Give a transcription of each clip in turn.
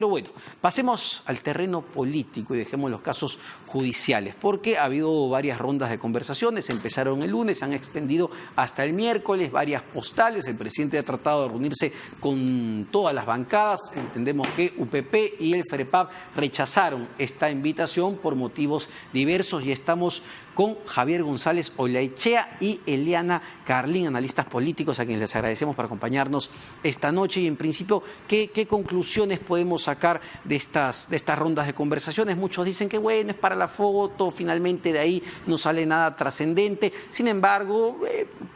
Pero bueno, pasemos al terreno político y dejemos los casos judiciales, porque ha habido varias rondas de conversaciones, empezaron el lunes, se han extendido hasta el miércoles, varias postales, el presidente ha tratado de reunirse con todas las bancadas, entendemos que UPP y el FREPAP rechazaron esta invitación por motivos diversos y estamos con Javier González Olaechea y Eliana Carlín, analistas políticos, a quienes les agradecemos por acompañarnos esta noche. Y en principio, ¿qué conclusiones podemos sacar de estas rondas de conversaciones? Muchos dicen que bueno, es para la foto, finalmente de ahí no sale nada trascendente. Sin embargo,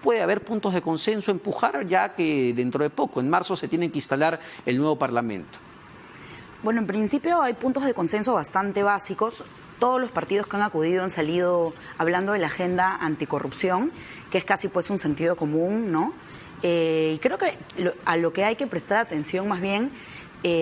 puede haber puntos de consenso, empujar ya que dentro de poco, en marzo, se tiene que instalar el nuevo Parlamento. Bueno, en principio hay puntos de consenso bastante básicos. Todos los partidos que han acudido han salido hablando de la agenda anticorrupción, que es casi pues un sentido común, ¿no? Y creo que a lo que hay que prestar atención más bien,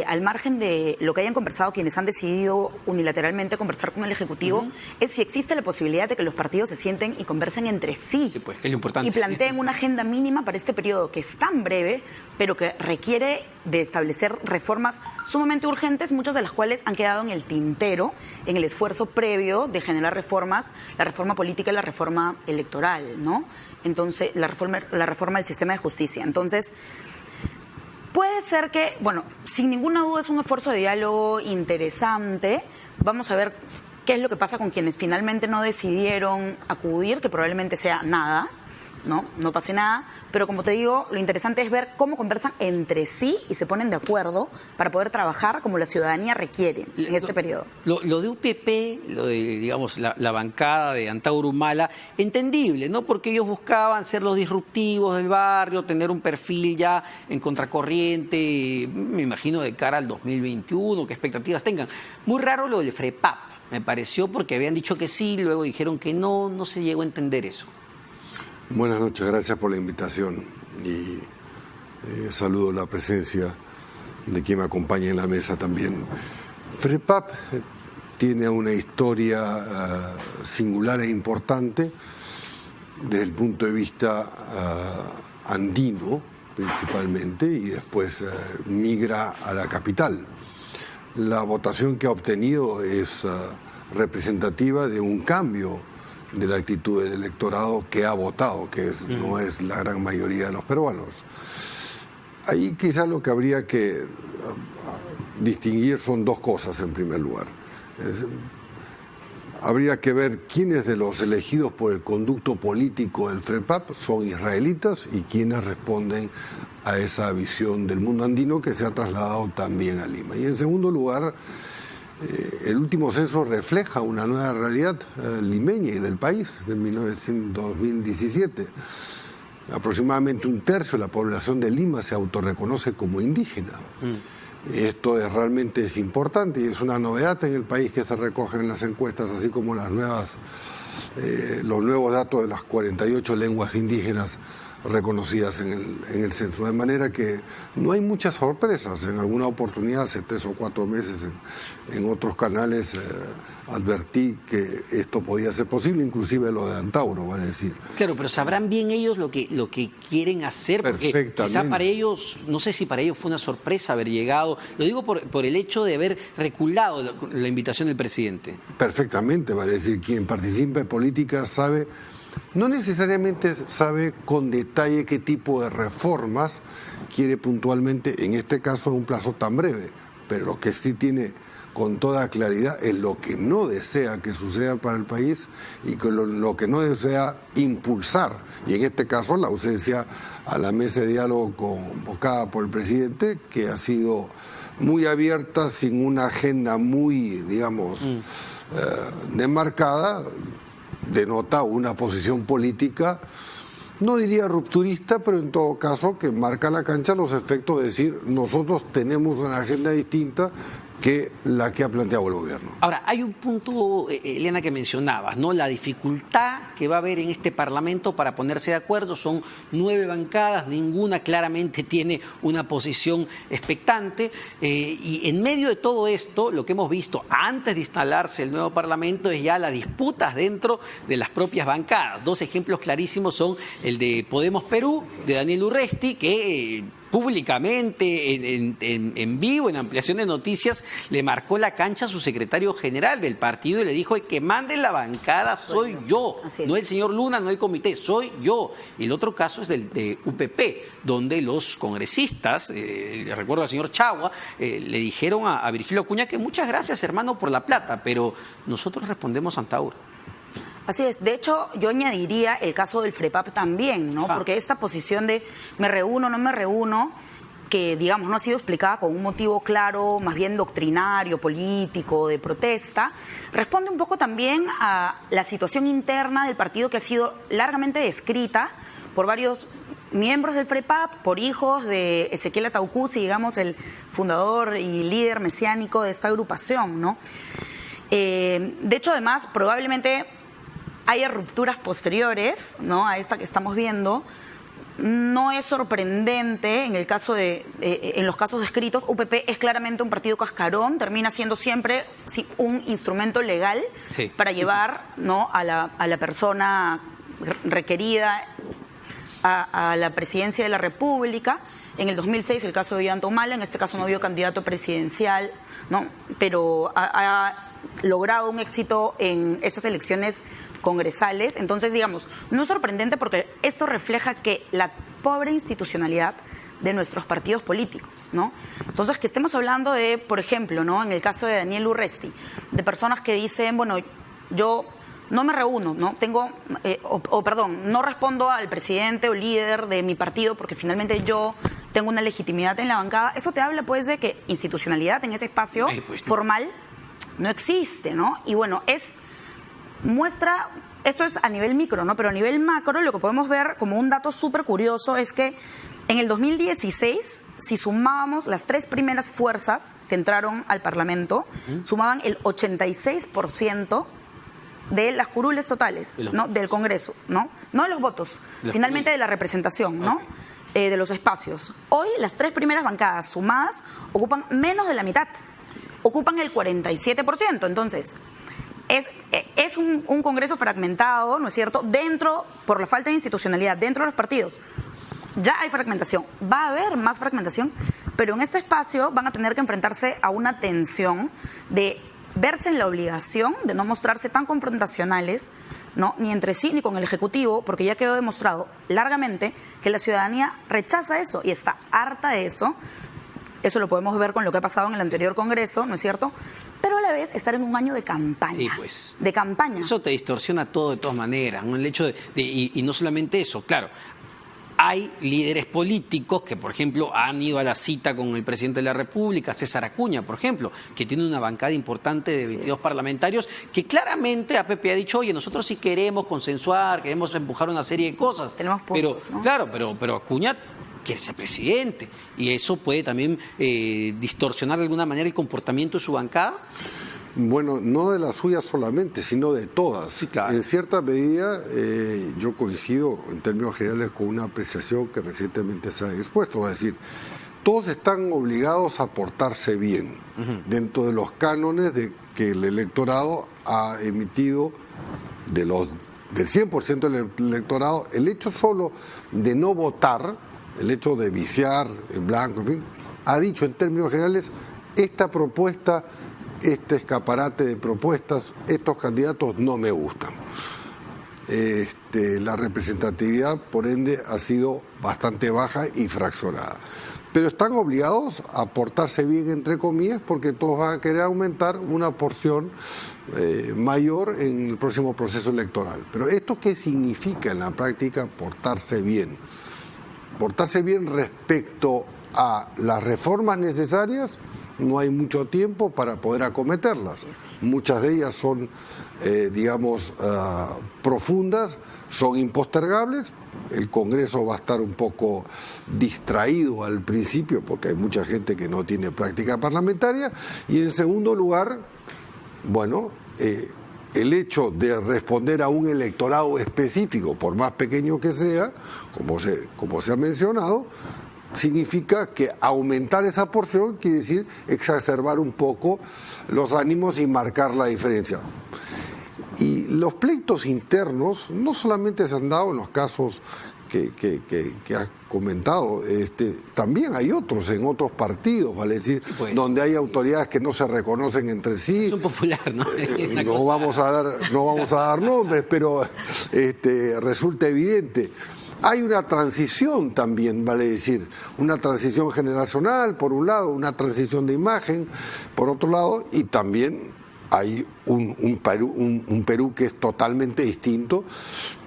al margen de lo que hayan conversado quienes han decidido unilateralmente conversar con el Ejecutivo, es si existe la posibilidad de que los partidos se sienten y conversen entre sí. Sí, pues, que es lo importante. Y planteen una agenda mínima para este periodo que es tan breve, pero que requiere de establecer reformas sumamente urgentes, muchas de las cuales han quedado en el tintero, en el esfuerzo previo de generar reformas, la reforma política y la reforma electoral, ¿no? Entonces, la reforma del sistema de justicia. Entonces, puede ser que, bueno, sin ninguna duda es un esfuerzo de diálogo interesante. Vamos a ver qué es lo que pasa con quienes finalmente no decidieron acudir, que probablemente sea nada, no pase nada. Pero como te digo, lo interesante es ver cómo conversan entre sí y se ponen de acuerdo para poder trabajar como la ciudadanía requiere en este periodo. Lo de UPP, lo de, digamos, la bancada de Antauro Humala, entendible, ¿no? Porque ellos buscaban ser los disruptivos del barrio, tener un perfil ya en contracorriente, me imagino de cara al 2021, qué expectativas tengan. Muy raro lo del FREPAP, me pareció, porque habían dicho que sí, luego dijeron que no se llegó a entender eso. Buenas noches, gracias por la invitación y saludo la presencia de quien me acompaña en la mesa también. FREPAP tiene una historia singular e importante desde el punto de vista andino principalmente y después migra a la capital. La votación que ha obtenido es representativa de un cambio de la actitud del electorado que ha votado, no es la gran mayoría de los peruanos. Ahí quizás lo que habría que distinguir son dos cosas en primer lugar. Habría que ver quiénes de los elegidos por el conducto político del FREPAP son israelitas y quiénes responden a esa visión del mundo andino que se ha trasladado también a Lima. Y en segundo lugar, el último censo refleja una nueva realidad limeña y del país, de 2017. Aproximadamente un tercio de la población de Lima se autorreconoce como indígena. Esto realmente es importante y es una novedad en el país que se recogen en las encuestas, así como los nuevos datos de las 48 lenguas indígenas reconocidas en el censo, de manera que no hay muchas sorpresas. En alguna oportunidad, hace 3 o 4 meses, en otros canales advertí que esto podía ser posible, inclusive lo de Antauro, van a decir. Claro, pero sabrán bien ellos lo que quieren hacer, porque quizá para ellos, no sé si para ellos fue una sorpresa haber llegado, lo digo por el hecho de haber reculado la invitación del presidente. Perfectamente, van a decir, quien participa en política sabe. No necesariamente sabe con detalle qué tipo de reformas quiere puntualmente, en este caso en un plazo tan breve, pero lo que sí tiene con toda claridad es lo que no desea que suceda para el país y lo que no desea impulsar, y en este caso la ausencia a la mesa de diálogo convocada por el presidente, que ha sido muy abierta, sin una agenda muy, digamos, demarcada. Denota una posición política, no diría rupturista, pero en todo caso que marca la cancha los efectos de decir nosotros tenemos una agenda distinta que la que ha planteado el gobierno. Ahora, hay un punto, Eliana, que mencionabas, ¿no? La dificultad que va a haber en este Parlamento para ponerse de acuerdo. Son 9 bancadas, ninguna claramente tiene una posición expectante. Y en medio de todo esto, lo que hemos visto antes de instalarse el nuevo Parlamento es ya las disputas dentro de las propias bancadas. 2 ejemplos clarísimos son el de Podemos Perú, de Daniel Urresti, que públicamente, en vivo, en ampliación de noticias, le marcó la cancha a su secretario general del partido y le dijo: el que mande la bancada soy yo, no el señor Luna, no el comité, soy yo. Y el otro caso es del de UPP, donde los congresistas, recuerdo al señor Chagua, le dijeron a Virgilio Acuña que muchas gracias, hermano, por la plata, pero nosotros respondemos Antauro. Así es. De hecho, yo añadiría el caso del FREPAP también, ¿no? Porque esta posición de me reúno, no me reúno, que digamos no ha sido explicada con un motivo claro, más bien doctrinario, político, de protesta, responde un poco también a la situación interna del partido, que ha sido largamente descrita por varios miembros del FREPAP, por hijos de Ezequiel Ataucusi, digamos, el fundador y líder mesiánico de esta agrupación, ¿no? De hecho, además, probablemente haya rupturas posteriores, ¿no?, a esta que estamos viendo. No es sorprendente en el caso en los casos descritos. UPP es claramente un partido cascarón, termina siendo siempre un instrumento legal para llevar, ¿no?, a la persona requerida a la presidencia de la República. En el 2006 el caso de Ollanta Humala, en este caso no había candidato presidencial, ¿no?, pero ha logrado un éxito en estas elecciones congresales. Entonces, digamos, no es sorprendente porque esto refleja que la pobre institucionalidad de nuestros partidos políticos, ¿no? Entonces, que estemos hablando de, por ejemplo, ¿no?, en el caso de Daniel Urresti, de personas que dicen, bueno, yo no me reúno, ¿no? No respondo al presidente o líder de mi partido porque finalmente yo tengo una legitimidad en la bancada. Eso te habla, pues, de que institucionalidad en ese espacio formal no existe, ¿no? Y bueno, muestra, esto es a nivel micro, ¿no? Pero a nivel macro lo que podemos ver como un dato súper curioso es que en el 2016, si sumábamos las tres primeras fuerzas que entraron al Parlamento, sumaban el 86% de las curules totales, ¿no?, del Congreso, ¿no? No de los votos, finalmente de la representación, ¿no? De los espacios. Hoy las tres primeras bancadas sumadas ocupan menos de la mitad, ocupan el 47%. Entonces, es un Congreso fragmentado, ¿no es cierto?, por la falta de institucionalidad dentro de los partidos. Ya hay fragmentación, va a haber más fragmentación, pero en este espacio van a tener que enfrentarse a una tensión de verse en la obligación de no mostrarse tan confrontacionales, ¿no?, ni entre sí ni con el Ejecutivo, porque ya quedó demostrado largamente que la ciudadanía rechaza eso y está harta de eso. Eso lo podemos ver con lo que ha pasado en el anterior Congreso, ¿no es cierto? Pero a la vez estar en un año de campaña. Sí, pues. De campaña. Eso te distorsiona todo de todas maneras, ¿no? El hecho y no solamente eso, claro. Hay líderes políticos que, por ejemplo, han ido a la cita con el presidente de la República, César Acuña, por ejemplo, que tiene una bancada importante de 22 parlamentarios, que claramente APP ha dicho, oye, nosotros sí queremos consensuar, queremos empujar una serie de cosas. Tenemos puntos, ¿no? Claro, pero Acuña quiere ser presidente, y eso puede también distorsionar de alguna manera el comportamiento de su bancada. Bueno, no de la suya solamente, sino de todas. Sí, claro. En cierta medida, yo coincido en términos generales con una apreciación que recientemente se ha expuesto, es decir, todos están obligados a portarse bien dentro de los cánones que el electorado ha emitido del 100% del electorado. El hecho solo de no votar, el hecho de viciar en blanco, en fin, ha dicho en términos generales, esta propuesta, este escaparate de propuestas, estos candidatos no me gustan. La representatividad, por ende, ha sido bastante baja y fraccionada. Pero están obligados a portarse bien, entre comillas, porque todos van a querer aumentar una porción mayor en el próximo proceso electoral. Pero ¿esto qué significa en la práctica portarse bien? Portarse bien respecto a las reformas necesarias. No hay mucho tiempo para poder acometerlas. Muchas de ellas son, profundas, son impostergables. El Congreso va a estar un poco distraído al principio porque hay mucha gente que no tiene práctica parlamentaria. Y en segundo lugar, el hecho de responder a un electorado específico, por más pequeño que sea, como se ha mencionado, significa que aumentar esa porción quiere decir exacerbar un poco los ánimos y marcar la diferencia. Y los pleitos internos no solamente se han dado en los casos has comentado, también hay otros en otros partidos, vale decir, pues, donde hay autoridades que no se reconocen entre sí. Es un popular, ¿no? No vamos a dar nombres, pero resulta evidente. Hay una transición también, vale decir, una transición generacional, por un lado, una transición de imagen, por otro lado, y también hay un Perú que es totalmente distinto,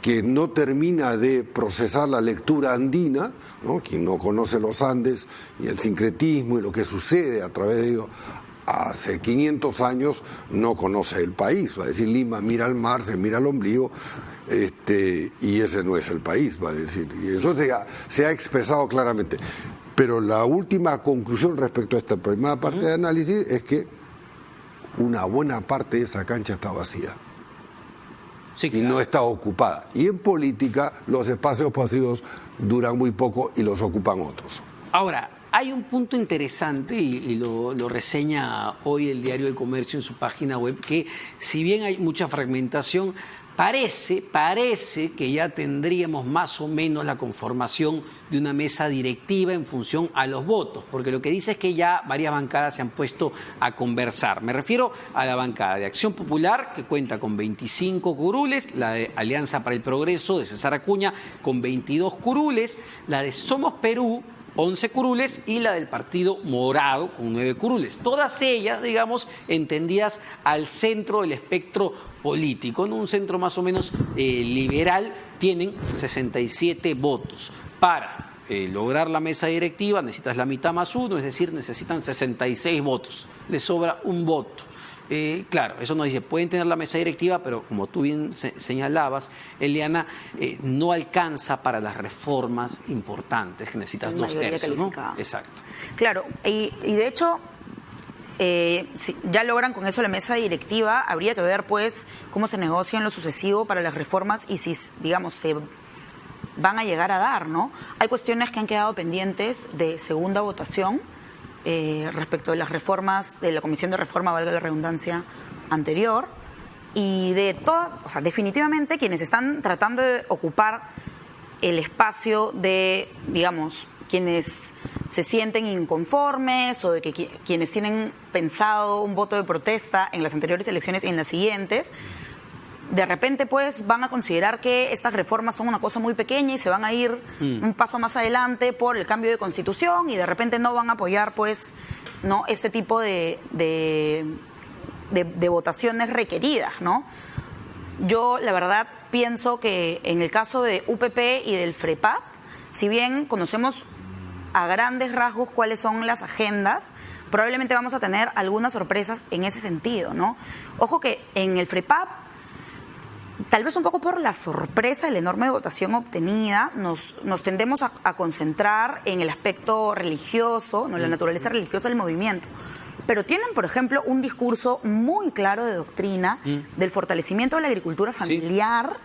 que no termina de procesar la lectura andina, ¿no? Quien no conoce los Andes y el sincretismo y lo que sucede a través de ellos, hace 500 años no conoce el país. Va a decir, Lima mira al mar, se mira al ombligo, y ese no es el país, va a decir. Y eso se ha expresado claramente. Pero la última conclusión respecto a esta primera parte de análisis es que una buena parte de esa cancha está vacía. Sí, claro. Y no está ocupada. Y en política los espacios pasivos duran muy poco y los ocupan otros. Ahora, hay un punto interesante y lo reseña hoy el Diario del Comercio en su página web, que si bien hay mucha fragmentación, parece que ya tendríamos más o menos la conformación de una mesa directiva en función a los votos, porque lo que dice es que ya varias bancadas se han puesto a conversar. Me refiero a la bancada de Acción Popular, que cuenta con 25 curules, la de Alianza para el Progreso de César Acuña con 22 curules, la de Somos Perú 11 curules y la del Partido Morado con 9 curules. Todas ellas, digamos, entendidas al centro del espectro político, en un centro más o menos liberal, tienen 67 votos. Para lograr la mesa directiva necesitas la mitad más uno, es decir, necesitan 66 votos. Les sobra un voto. Claro, eso nos dice, pueden tener la mesa directiva, pero como tú bien señalabas, Eliana, no alcanza para las reformas importantes que necesitas 2/3, ¿no? Exacto. Claro, y de hecho, si ya logran con eso la mesa directiva, habría que ver pues cómo se negocia en lo sucesivo para las reformas y si, digamos, se van a llegar a dar, ¿no? Hay cuestiones que han quedado pendientes de segunda votación, respecto de las reformas de la Comisión de Reforma, valga la redundancia, anterior, y de todas, o sea, definitivamente quienes están tratando de ocupar el espacio de, digamos, quienes se sienten inconformes o de que quienes tienen pensado un voto de protesta en las anteriores elecciones y en las siguientes, de repente pues van a considerar que estas reformas son una cosa muy pequeña y se van a ir un paso más adelante por el cambio de constitución y de repente no van a apoyar pues no este tipo de votaciones requeridas, ¿no? Yo la verdad pienso que en el caso de UPP y del FREPAP, si bien conocemos a grandes rasgos cuáles son las agendas, probablemente vamos a tener algunas sorpresas en ese sentido, ¿no? Ojo que en el FREPAP, tal vez un poco por la sorpresa, la enorme votación obtenida, nos tendemos a concentrar en el aspecto religioso, ¿no? La naturaleza religiosa del movimiento. Pero tienen, por ejemplo, un discurso muy claro de doctrina del fortalecimiento de la agricultura familiar, sí,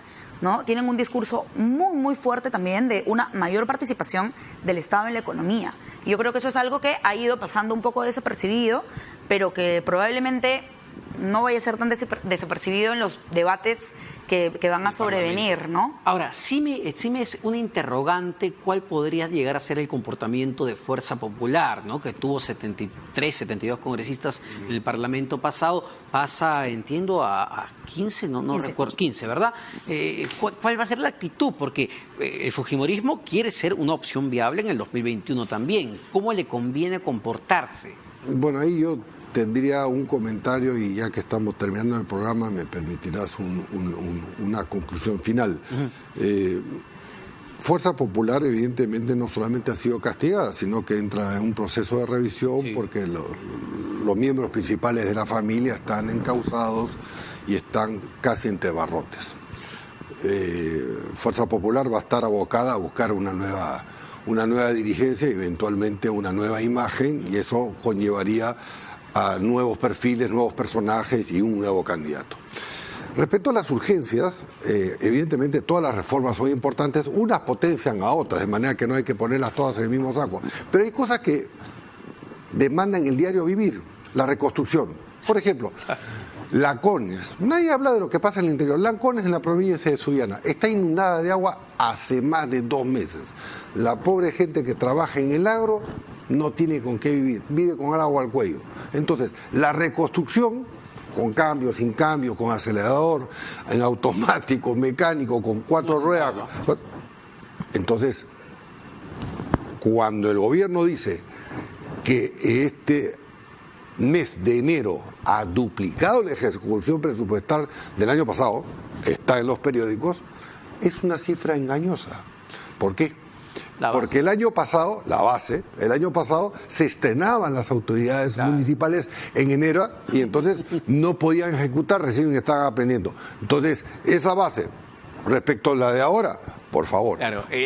¿no? Tienen un discurso muy, muy fuerte también de una mayor participación del Estado en la economía. Yo creo que eso es algo que ha ido pasando un poco desapercibido, pero que probablemente no vaya a ser tan desapercibido en los debates que van a sobrevenir, ¿no? Ahora, sí me es una interrogante cuál podría llegar a ser el comportamiento de Fuerza Popular, ¿no? Que tuvo 73, 72 congresistas en el Parlamento pasado, pasa, entiendo, a 15, no 15. Recuerdo, 15, ¿verdad? ¿Cuál va a ser la actitud? Porque el fujimorismo quiere ser una opción viable en el 2021 también. ¿Cómo le conviene comportarse? Bueno, ahí yo tendría un comentario y ya que estamos terminando el programa me permitirás una conclusión final. Fuerza Popular evidentemente no solamente ha sido castigada, sino que entra en un proceso de revisión, sí, porque los miembros principales de la familia están encausados y están casi entre barrotes. Fuerza Popular va a estar abocada a buscar una nueva dirigencia y eventualmente una nueva imagen, y eso conllevaría a nuevos perfiles, nuevos personajes y un nuevo candidato. Respecto a las urgencias, evidentemente todas las reformas son importantes, unas potencian a otras, de manera que no hay que ponerlas todas en el mismo saco, pero hay cosas que demandan el diario vivir, la reconstrucción. Por ejemplo, Lacones. Nadie habla de lo que pasa en el interior. Lacones, en la provincia de Sullana, está inundada de agua hace más de 2 meses. La pobre gente que trabaja en el agro no tiene con qué vivir, vive con el agua al cuello. Entonces, la reconstrucción, con cambio, sin cambio, con acelerador, en automático, mecánico, con 4 ruedas. Entonces, cuando el gobierno dice que este mes de enero ha duplicado la ejecución presupuestal del año pasado, está en los periódicos, es una cifra engañosa. ¿Por qué? Porque el año pasado, el año pasado se estrenaban las autoridades municipales en enero y entonces no podían ejecutar, recién estaban aprendiendo. Entonces, esa base, respecto a la de ahora, por favor,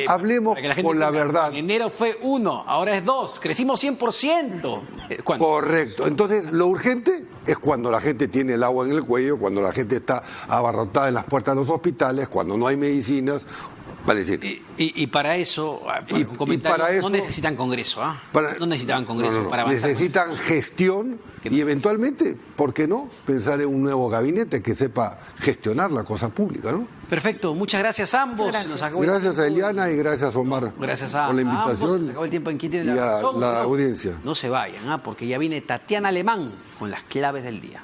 hablemos con la verdad. En enero fue 1, ahora es 2, crecimos 100%. Correcto. Entonces, lo urgente es cuando la gente tiene el agua en el cuello, cuando la gente está abarrotada en las puertas de los hospitales, cuando no hay medicinas. Vale decir. Y para eso, no necesitan Congreso, ¿ah? No necesitaban Congreso para avanzar. Necesitan gestión y eventualmente, ¿por qué no? Pensar en un nuevo gabinete que sepa gestionar la cosa pública, ¿no? Perfecto, muchas gracias a ambos. Gracias a Eliana y gracias a Omar. Gracias a por la invitación. Ambos. Se acabó el tiempo en Quién Tiene y la Razón. la audiencia. No se vayan, porque ya viene Tatiana Alemán con las claves del día.